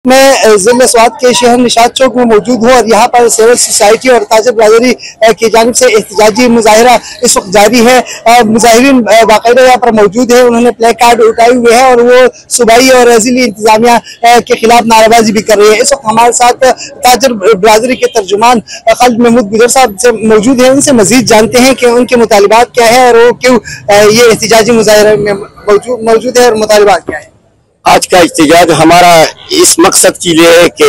میں ضلع سوات کے شہر نشاط چوک میں موجود ہوں اور یہاں پر سول سوسائٹی اور تاجر برادری کی جانب سے احتجاجی مظاہرہ اس وقت جاری ہے۔ مظاہرین باقاعدہ یہاں پر موجود ہیں، انہوں نے پلے کارڈ اٹھائے ہوئے ہیں اور وہ صوبائی اور ضلعی انتظامیہ کے خلاف نعرہ بازی بھی کر رہے ہیں۔ اس وقت ہمارے ساتھ تاجر برادری کے ترجمان خالد محمود گجر صاحب سے موجود ہیں، ان سے مزید جانتے ہیں کہ ان کے مطالبات کیا ہیں اور وہ کیوں یہ احتجاجی مظاہرے میں موجود ہے اور مطالبات کیا ہیں۔ آج کا احتجاج ہمارا اس مقصد کے لیے ہے کہ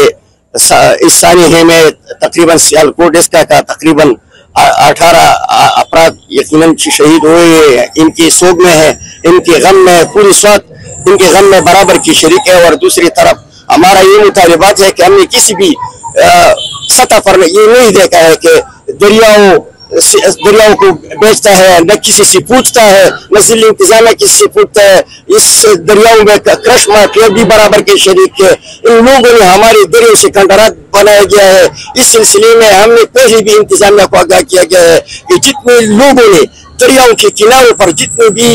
اس سانحے میں تقریباً سیالکوٹ ڈسٹرکٹ کا تقریباً 18 افراد یقیناً شہید ہوئے ہیں، ان کی سوگ میں ہے، ان کے غم میں پوری سوات ان کے غم میں برابر کی شریک ہے۔ اور دوسری طرف ہمارا یہ مطالبات ہے کہ ہم نے کسی بھی سطح پر یہ نہیں دیکھا ہے کہ دریاؤں کو بیچتا ہے، نہ کسی سے پوچھتا ہے، نہ ضلع انتظامیہ کسی سے پوچھتا ہے۔ اس دریاؤں میں کرش مافیا بھی برابر کے شریک ہے۔ ان لوگوں نے ہمارے دریاؤں سے کنڈرات بنایا گیا ہے۔ اس سلسلے میں ہم نے پہلے بھی انتظامیہ کو آگاہ کیا گیا ہے کہ جتنے لوگوں نے دریاؤں کے کناروں پر جتنے بھی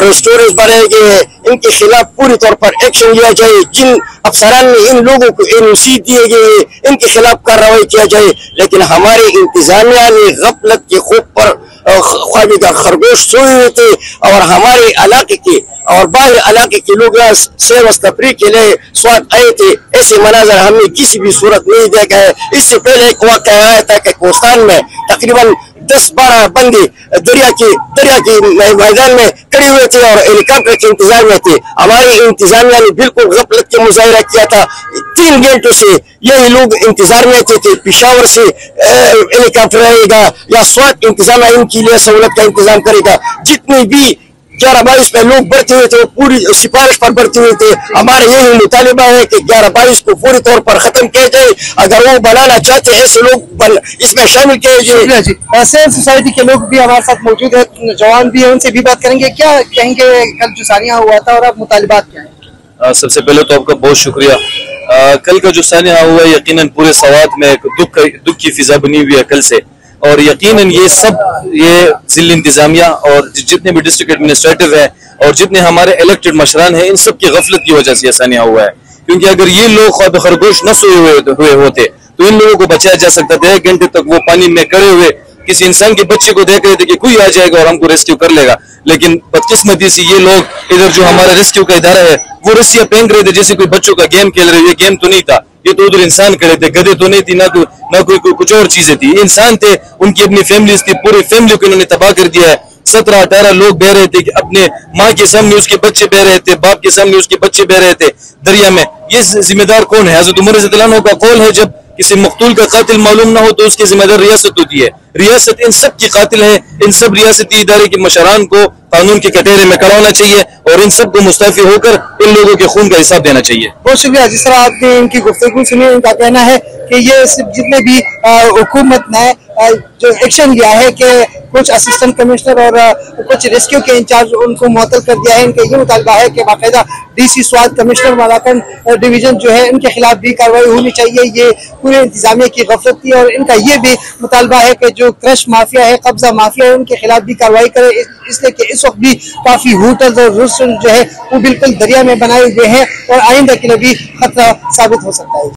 ریسٹورینٹس بنائے گئے ہیں، ان کے خلاف پوری طور پر ایکشن لیا جائے۔ جن افسران نے ان لوگوں کو NOC دیے گئے ان کے خلاف کارروائی کیا جائے۔ لیکن ہمارے انتظامیہ نے غفلت کے خوب پر خوابی کا خرگوش سوئے ہوئے تھے اور ہمارے علاقے کے اور باہر علاقے کے لوگ سیر و تفریح کے لیے سوات آئے تھے۔ ایسے مناظر ہم نے کسی بھی صورت نہیں دیکھا ہے۔ اس سے پہلے ایک واقعہ آیا تھا کہ کوستان میں تقریباً 10-12 بندے دریا کے میدان میں کھڑے ہوئے تھے اور ہیلی کاپٹر کے انتظار میں تھے۔ ہمارے انتظامیہ نے بالکل غفلت کا مظاہرہ کیا تھا۔ 3 گھنٹوں سے یہی لوگ انتظار میں تھے کہ پشاور سے ہیلی کاپٹر آئے گا یا سوات انتظامیہ ان کے لیے سہولت کا انتظام کرے گا۔ جتنے بھی 11-22 میں لوگ بڑھتے ہوئے تھے وہ پوری سفارش پر بڑھتے ہوئے تھے۔ ہمارا یہی مطالبہ ہے کہ 11-22 کو پوری طور پر ختم کیا جائے۔ اگر وہ بنانا چاہتے ہیں ایسے لوگ اس میں شامل کیے جائے۔ سول سوسائٹی کے لوگ بھی ہمارے ساتھ موجود ہیں، نوجوان بھی ہیں، ان سے بھی بات کریں گے۔ کیا کہیں گے کل جو سانحہ ہوا تھا اور اب مطالبات کیا ہیں؟ سب سے پہلے تو آپ کا بہت شکریہ۔ کل کا جو سانحہ ہوا ہے یقیناً پورے سوات میں ایک دکھ کی فضا بنی ہوئی ہے کل سے، اور یقیناً یہ ضلع انتظامیہ اور جتنے بھی ڈسٹرکٹ ایڈمنسٹریٹو ہیں اور جتنے ہمارے الیکٹڈ مشران ہیں ان سب کی غفلت کی وجہ سے یہ سانحہ ہوا ہے۔ کیونکہ اگر یہ لوگ خواب خرگوش نہ سوئے ہوئے ہوتے تو ان لوگوں کو بچایا جا سکتا تھا۔ 1 گھنٹے تک وہ پانی میں کھڑے ہوئے کسی انسان کے بچے کو دیکھ رہے تھے کہ کوئی آ جائے گا اور ہم کو ریسکیو کر لے گا، لیکن بدقسمتی سے یہ لوگ ادھر جو ہمارا ریسکیو کا ادارہ ہے وہ رسیاں پھینک رہے تھے جیسے کوئی بچوں کا گیم کھیل رہے۔ یہ گیم تو نہیں تھا، یہ تو ادھر انسان کھڑے تھے، گدھے تو نہیں تھی، نہ کوئی کچھ اور چیزیں تھی، انسان تھے، ان کی اپنی فیملیز تھی، پورے فیملی کو انہوں نے تباہ کر دیا ہے۔ 17-18 لوگ بہ رہے تھے کہ اپنے ماں کے سامنے اس کے بچے بہ رہے تھے، باپ کے سامنے اس کے بچے بہ رہے تھے دریا میں۔ یہ ذمہ دار کون ہے؟ حضرت عمر رضی اللہ عنہ کا قول ہے جب کسی مقتول کا قاتل معلوم نہ ہو تو اس کی ذمہ دار ریاست ہوتی ہے۔ ریاست ان سب کی قاتل ہے۔ ان سب ریاستی ادارے کے مشران کو قانون کے کٹہرے میں کھڑا ہونا چاہیے اور ان سب کو مستعفی ہو کر ان لوگوں کے خون کا حساب دینا چاہیے۔ بہت شکریہ۔ جس طرح آپ نے ان کی گفتگو سنی، ان کا کہنا ہے کہ یہ جتنے بھی حکومت نے جو ایکشن لیا ہے کہ کچھ اسسٹنٹ کمشنر اور کچھ ریسکیو کے انچارج ان کو معطل کر دیا ہے، ان کا یہ مطالبہ ہے کہ باقاعدہ DC Swat commissioner Malakand division جو ہے ان کے خلاف بھی کارروائی ہونی چاہیے۔ یہ پورے انتظامیہ کی غفلت تھی اور ان کا یہ بھی مطالبہ ہے کہ جو کرش مافیا ہے، قبضہ مافیا ہے، ان کے خلاف بھی کارروائی کرے، اس لیے کہ اس وقت بھی کافی ہوٹلز اور ریسٹورینٹ جو ہے وہ بالکل دریا میں بنائے ہوئے ہیں اور آئندہ کے لیے بھی خطرہ ثابت ہو سکتا ہے۔